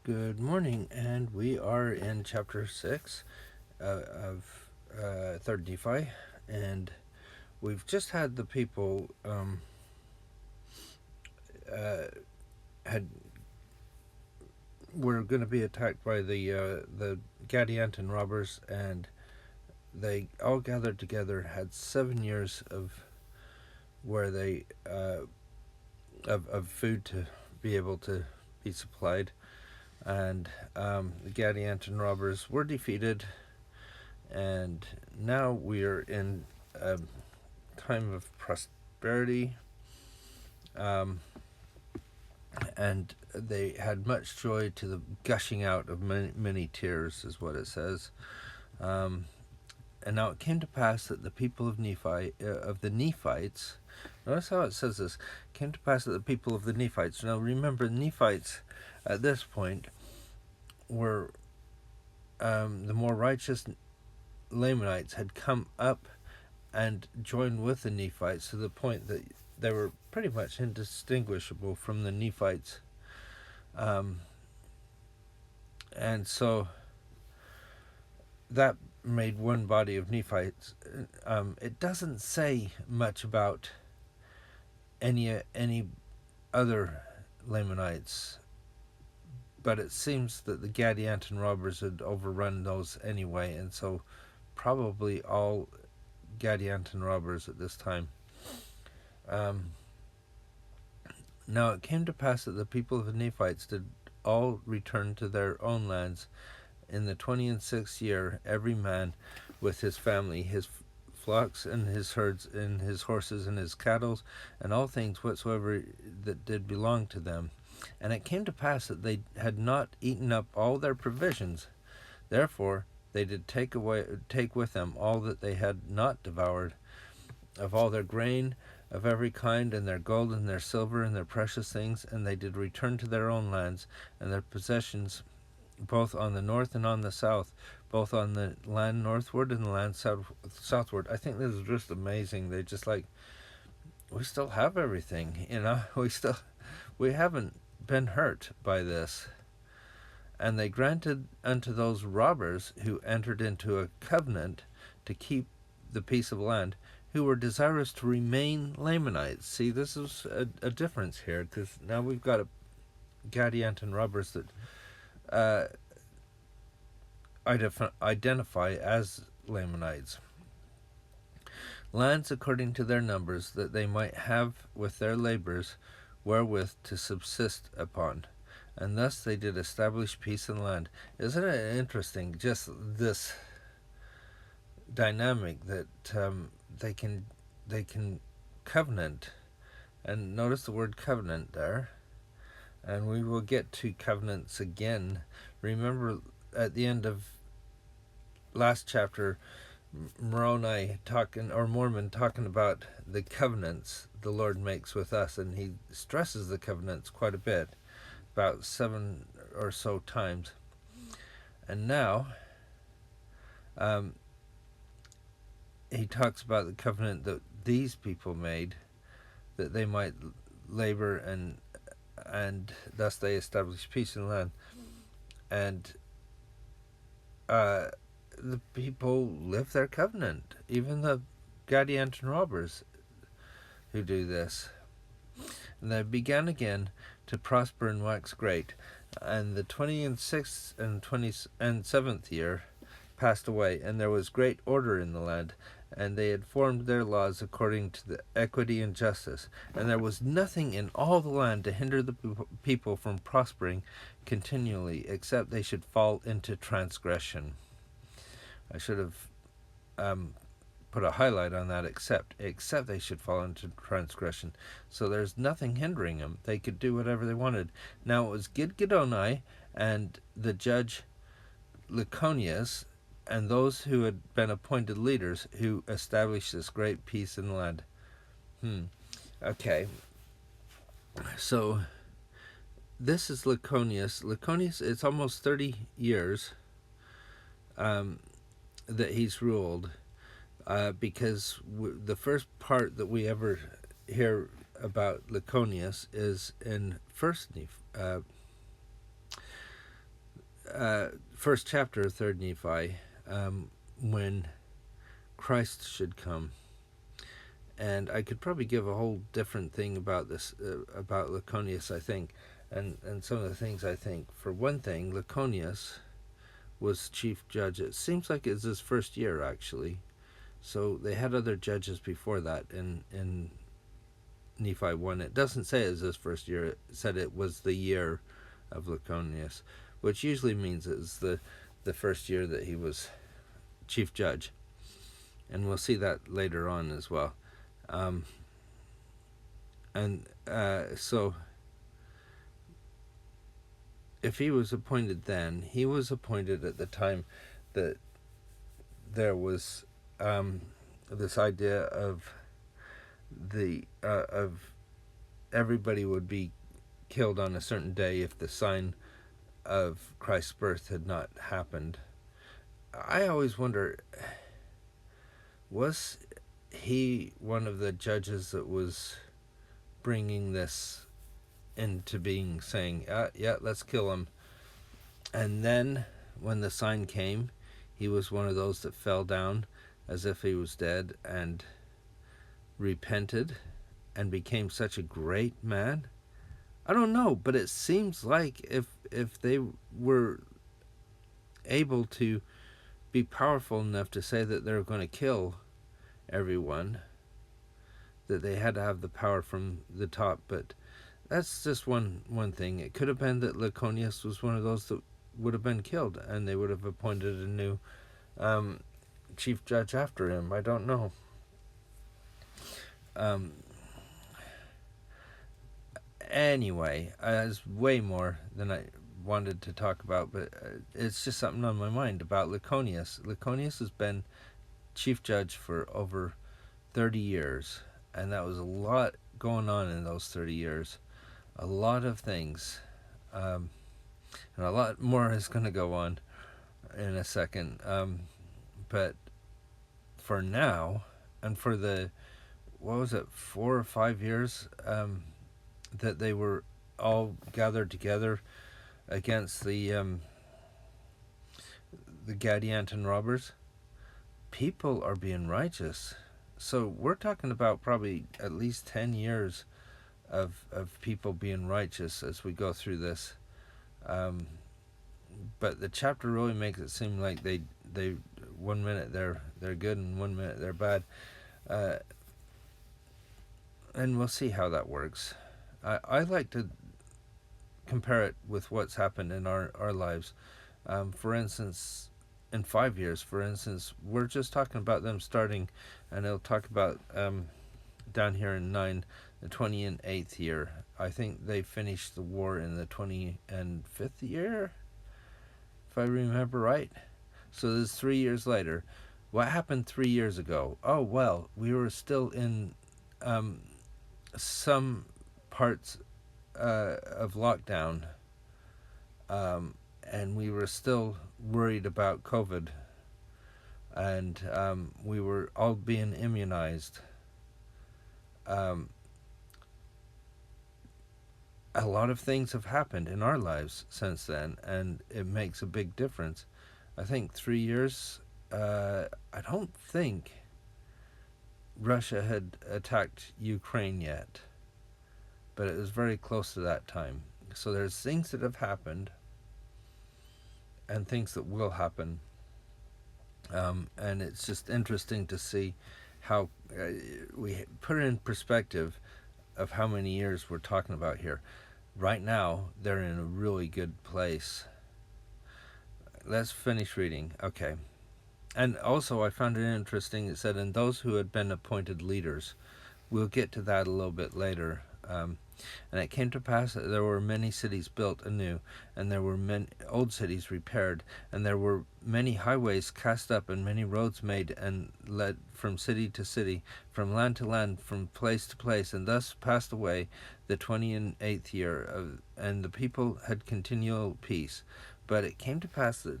Good morning, and we are in chapter 6 of 3rd Nephi, and we've just had the people were going to be attacked by the Gadianton robbers, and they all gathered together, had 7 years of where they of food to be able to be supplied, and the Gadianton robbers were defeated. And now we are in a time of prosperity, and they had much joy to the gushing out of many tears, is what it says. And now it came to pass that the people of Nephi, of the Nephites, notice how it says this, came to pass that the people of the Nephites. Now remember, Nephites at this point were the more righteous Lamanites had come up and joined with the Nephites to the point that they were pretty much indistinguishable from the Nephites. And so that made one body of Nephites. It doesn't say much about any other Lamanites, but it seems that the Gadianton robbers had overrun those anyway, and so probably all Gadianton robbers at this time. Now it came to pass that the people of the Nephites did all return to their own lands in the 26th year, every man with his family, his flocks and his herds, and his horses and his cattle, and all things whatsoever that did belong to them. And it came to pass that they had not eaten up all their provisions. Therefore they did take with them all that they had not devoured, of all their grain, of every kind, and their gold, and their silver, and their precious things, and they did return to their own lands, and their possessions, both on the north and on the south, both on the land northward and the land southward. I think this is just amazing. They just we still have everything, we haven't been hurt by this. And they granted unto those robbers who entered into a covenant to keep the peace of land, who were desirous to remain Lamanites. See, this is a difference here, because now we've got Gadianton robbers that identify as Lamanites. Lands according to their numbers, that they might have with their labors wherewith to subsist upon. And thus they did establish peace in the land. Isn't it interesting, just this dynamic that they can covenant, and notice the word covenant there, and we will get to covenants again. Remember at the end of last chapter, Mormon talking about the covenants the Lord makes with us, and he stresses the covenants quite a bit, about 7 or so times. And now he talks about the covenant that these people made, that they might labor, and thus they establish peace in the land. And the people live their covenant, even the Gadianton robbers who do this. And they began again to prosper and wax great. And the 26th and 27th year passed away, and there was great order in the land, and they had formed their laws according to the equity and justice. And there was nothing in all the land to hinder the people from prospering continually, except they should fall into transgression. I should have put a highlight on that, except they should fall into transgression. So there's nothing hindering them. They could do whatever they wanted. Now it was Gidgiddoni and the judge Lyconius and those who had been appointed leaders who established this great peace in the land. Okay. So this is Lyconius. Lyconius, it's almost 30 years that he's ruled, because the first part that we ever hear about Lyconius is in first chapter of 3rd Nephi, when Christ should come. And I could probably give a whole different thing about this, about Laconius, I think, and some of the things I think. For one thing, Laconius was chief judge. It seems like it's his first year, actually. So they had other judges before that in Nephi 1. It doesn't say it was his first year. It said it was the year of Laconius, which usually means it's the first year that he was chief judge. And we'll see that later on as well. So if he was appointed then, he was appointed at the time that there was this idea of everybody would be killed on a certain day if the sign of Christ's birth had not happened. I always wonder, was he one of the judges that was bringing this into being, saying, yeah, let's kill him? And then when the sign came, he was one of those that fell down as if he was dead and repented and became such a great man? I don't know, but it seems like if they were able to be powerful enough to say that they were going to kill everyone, that they had to have the power from the top. But that's just one thing. It could have been that Laconius was one of those that would have been killed, and they would have appointed a new chief judge after him. I don't know. Anyway, it's way more than I wanted to talk about, but it's just something on my mind about Laconius. Laconius has been chief judge for over 30 years, and that was a lot going on in those 30 years. A lot of things, and a lot more is going to go on in a second. But for now, and for the, 4 or 5 years that they were all gathered together against the Gadianton robbers, people are being righteous. So we're talking about probably at least 10 years of people being righteous as we go through this. But the chapter really makes it seem like they 1 minute they're good and 1 minute they're bad. And we'll see how that works. I like to compare it with what's happened in our lives. For instance, in 5 years, for instance, we're just talking about them starting, and it'll talk about down here in 9, the 28th year. I think they finished the war in the 25th year, if I remember right. So this is 3 years later. What happened 3 years ago? Oh, well, we were still in some parts of lockdown, and we were still worried about COVID, and we were all being immunized. A lot of things have happened in our lives since then, and it makes a big difference. I think 3 years, I don't think Russia had attacked Ukraine yet, but it was very close to that time. So there's things that have happened and things that will happen, and it's just interesting to see how we put it in perspective of how many years we're talking about here. Right now, they're in a really good place. Let's finish reading. Okay. And also, I found it interesting, it said, and those who had been appointed leaders. We'll get to that a little bit later. And it came to pass that there were many cities built anew, and there were many old cities repaired, and there were many highways cast up, and many roads made, and led from city to city, from land to land, from place to place. And thus passed away the 28th year, and the people had continual peace. But it came to pass that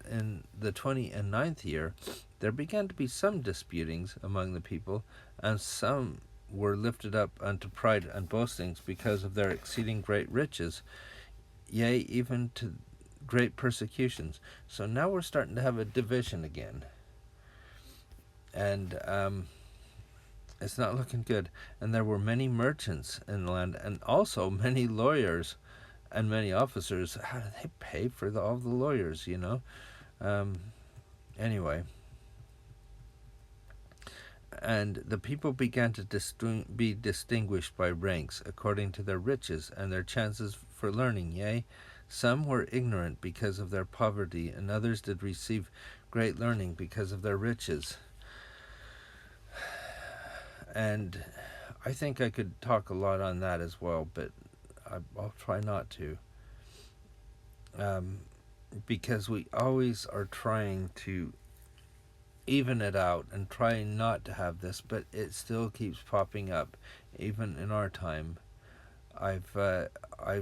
in the 29th year there began to be some disputings among the people, and some were lifted up unto pride and boastings because of their exceeding great riches, yea, even to great persecutions. So now we're starting to have a division again. And it's not looking good. And there were many merchants in the land, and also many lawyers and many officers. How do they pay for all the lawyers, you know? Anyway. And the people began to be distinguished by ranks according to their riches and their chances for learning. Yea, some were ignorant because of their poverty, and others did receive great learning because of their riches. And I think I could talk a lot on that as well, but I'll try not to. Because we always are trying to even it out and trying not to have this, but it still keeps popping up, even in our time. I've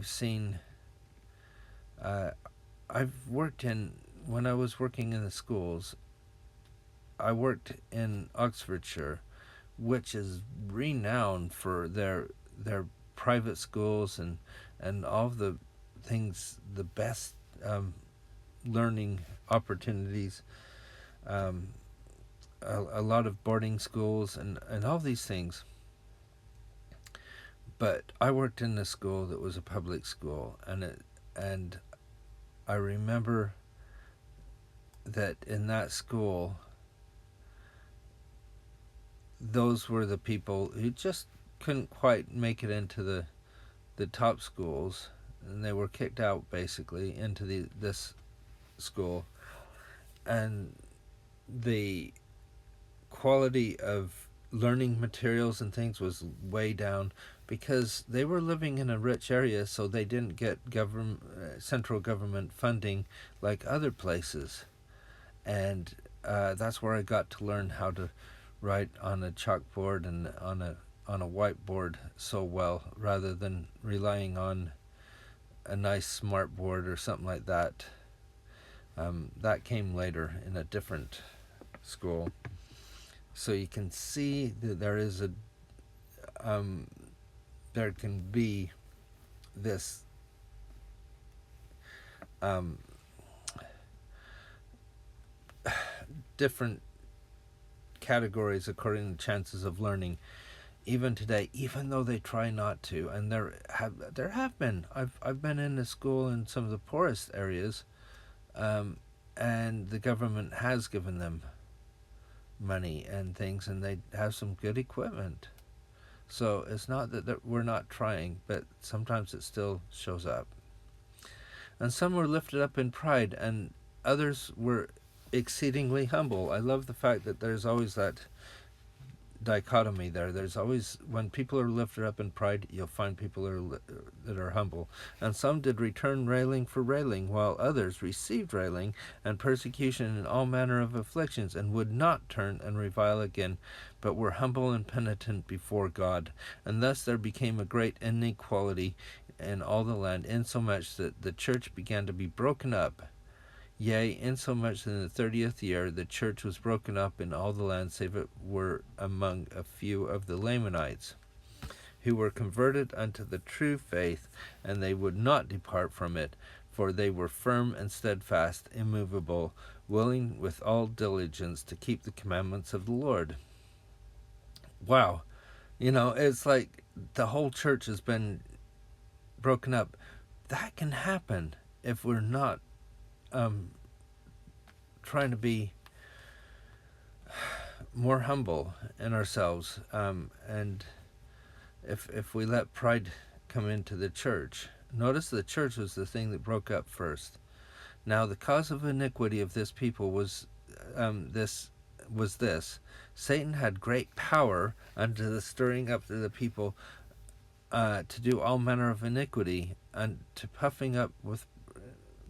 seen. I've worked when I was working in the schools. I worked in Oxfordshire, which is renowned for their private schools and all of the things, the best learning opportunities. A lot of boarding schools and all these things. But I worked in a school that was a public school, and I remember that in that school, those were the people who just couldn't quite make it into the top schools, and they were kicked out basically into this school, and the quality of learning materials and things was way down because they were living in a rich area, so they didn't get central government funding like other places. And that's where I got to learn how to write on a chalkboard and on a whiteboard so well, rather than relying on a nice smart board or something like that. That came later in a different school. So you can see that there is there can be this different categories according to chances of learning, even today, even though they try not to. And there have been. I've been in a school in some of the poorest areas, and the government has given them money and things, and they have some good equipment. So it's not that we're not trying, but sometimes it still shows up. And some were lifted up in pride, and others were exceedingly humble. I love the fact that there's always that dichotomy there. There's always, when people are lifted up in pride, you'll find people that are humble. And some did return railing for railing, while others received railing and persecution and all manner of afflictions, and would not turn and revile again, but were humble and penitent before God. And thus there became a great inequality in all the land, insomuch that the church began to be broken up. Yea, insomuch that in the 30th year the church was broken up in all the land, save it were among a few of the Lamanites, who were converted unto the true faith, and they would not depart from it, for they were firm and steadfast, immovable, willing with all diligence to keep the commandments of the Lord. Wow. It's like the whole church has been broken up. That can happen if we're not trying to be more humble in ourselves, and if we let pride come into the church. Notice the church was the thing that broke up first. Now the cause of iniquity of this people was this: Satan had great power unto the stirring up of the people to do all manner of iniquity, and to puffing up with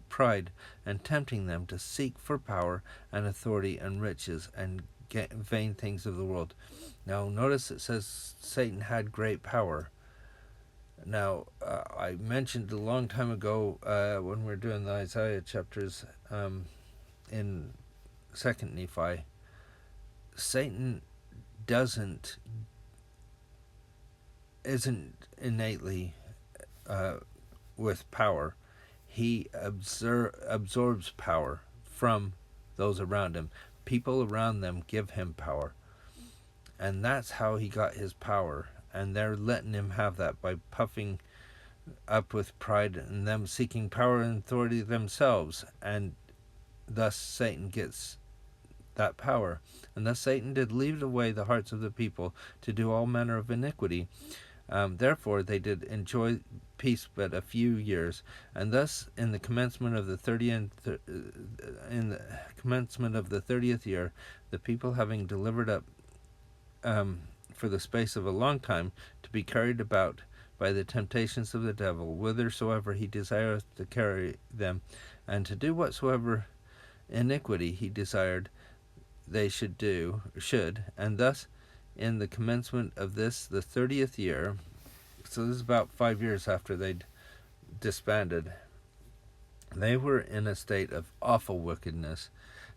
pride, and tempting them to seek for power and authority and riches and vain things of the world. Now notice it says Satan had great power. Now I mentioned a long time ago when we were doing the Isaiah chapters in 2nd Nephi, Satan isn't innately with power. he absorbs power from those around him. People around them give him power. And that's how he got his power. And they're letting him have that by puffing up with pride and them seeking power and authority themselves. And thus Satan gets that power. And thus Satan did lead away the hearts of the people to do all manner of iniquity. Therefore they did enjoy peace but a few years, and thus in the commencement of the 30th year, the people having delivered up for the space of a long time to be carried about by the temptations of the devil, whithersoever he desireth to carry them, and to do whatsoever iniquity he desired they should, and thus in the commencement of this, the 30th year, so this is about 5 years after they'd disbanded, they were in a state of awful wickedness.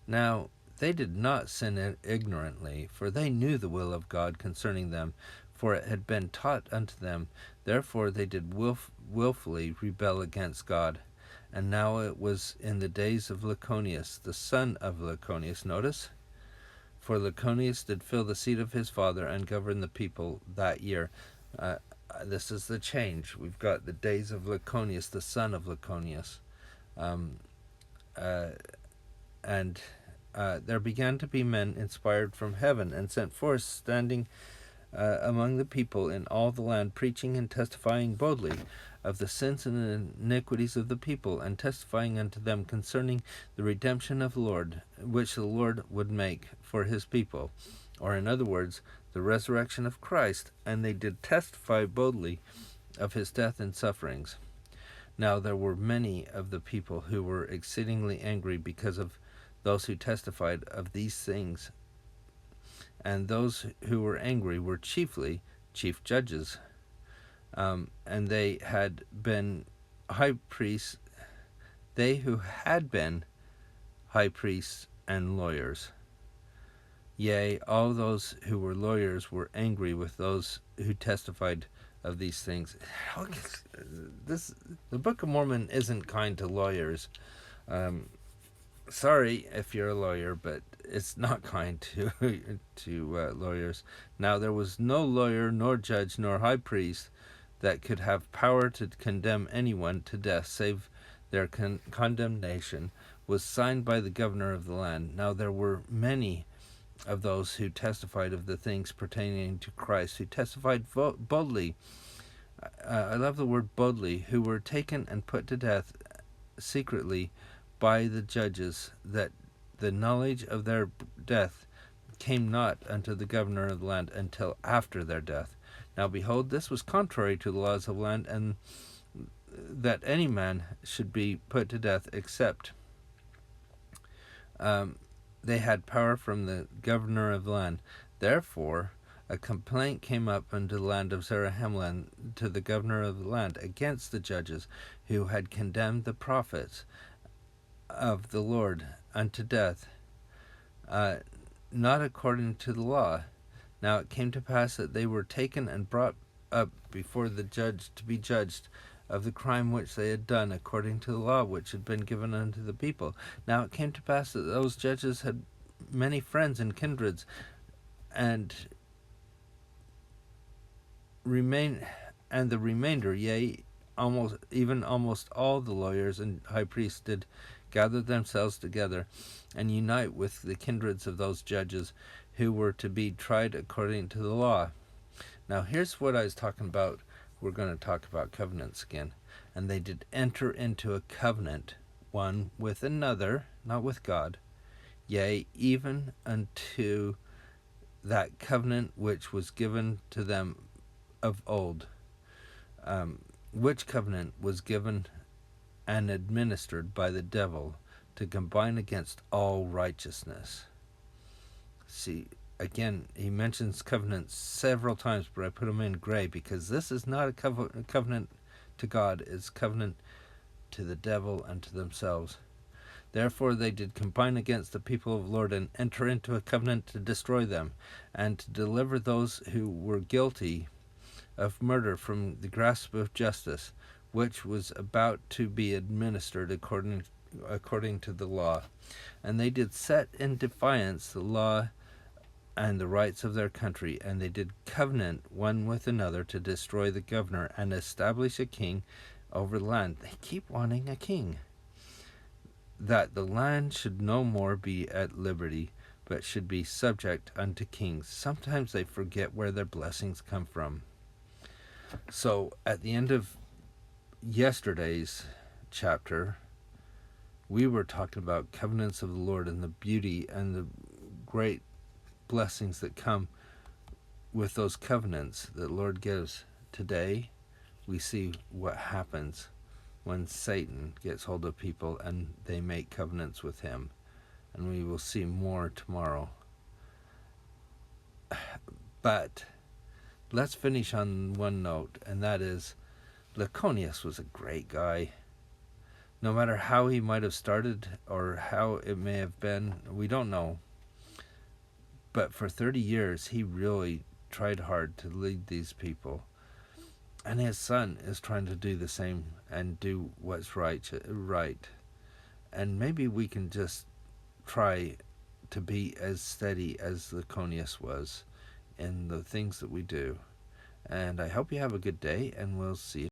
Now, they did not sin ignorantly, for they knew the will of God concerning them, for it had been taught unto them. Therefore they did willfully rebel against God. And now it was in the days of Lyconius, the son of Lyconius, notice, for Lyconius did fill the seat of his father and govern the people that year. This is the change. We've got the days of Lyconius, the son of Lyconius. And there began to be men inspired from heaven and sent forth, standing among the people in all the land, preaching and testifying boldly of the sins and iniquities of the people, and testifying unto them concerning the redemption of the Lord, which the Lord would make for his people, or in other words, the resurrection of Christ. And they did testify boldly of his death and sufferings. Now there were many of the people who were exceedingly angry because of those who testified of these things, and those who were angry were chiefly chief judges, and they had been high priests, they who had been high priests and lawyers. Yea, all those who were lawyers were angry with those who testified of these things. The Book of Mormon isn't kind to lawyers. Sorry if you're a lawyer, but it's not kind to lawyers. Now there was no lawyer, nor judge, nor high priest that could have power to condemn anyone to death, save their condemnation was signed by the governor of the land. Now there were many of those who testified of the things pertaining to Christ, who testified boldly. I love the word boldly, who were taken and put to death secretly by the judges, that the knowledge of their death came not unto the governor of the land until after their death. Now behold, this was contrary to the laws of the land, and that any man should be put to death except they had power from the governor of the land. Therefore a complaint came up unto the land of Zarahemla to the governor of the land against the judges who had condemned the prophets of the Lord unto death, not according to the law. Now it came to pass that they were taken and brought up before the judge to be judged of the crime which they had done according to the law which had been given unto the people. Now it came to pass that those judges had many friends and kindreds, and the remainder, yea, almost all the lawyers and high priests did gather themselves together and unite with the kindreds of those judges who were to be tried according to the law. Now here's what I was talking about. We're going to talk about covenants again. And they did enter into a covenant, one with another, not with God, yea, even unto that covenant which was given to them of old, which covenant was given and administered by the devil to combine against all righteousness. See, again, he mentions covenants several times, but I put them in gray because this is not a covenant to God, it's covenant to the devil and to themselves. Therefore they did combine against the people of the Lord and enter into a covenant to destroy them and to deliver those who were guilty of murder from the grasp of justice, which was about to be administered according to the law. And they did set in defiance the law and the rights of their country, and they did covenant one with another to destroy the governor and establish a king over the land. They keep wanting a king. That the land should no more be at liberty, but should be subject unto kings. Sometimes they forget where their blessings come from. So at the end of yesterday's chapter, we were talking about covenants of the Lord and the beauty and the great blessings that come with those covenants that the Lord gives. Today, we see what happens when Satan gets hold of people and they make covenants with him. And we will see more tomorrow. But let's finish on one note, and that is Lyconius was a great guy. No matter how he might have started or how it may have been, we don't know. But for 30 years, he really tried hard to lead these people. And his son is trying to do the same and do what's right. And maybe we can just try to be as steady as Lyconius was in the things that we do. And I hope you have a good day, and we'll see you.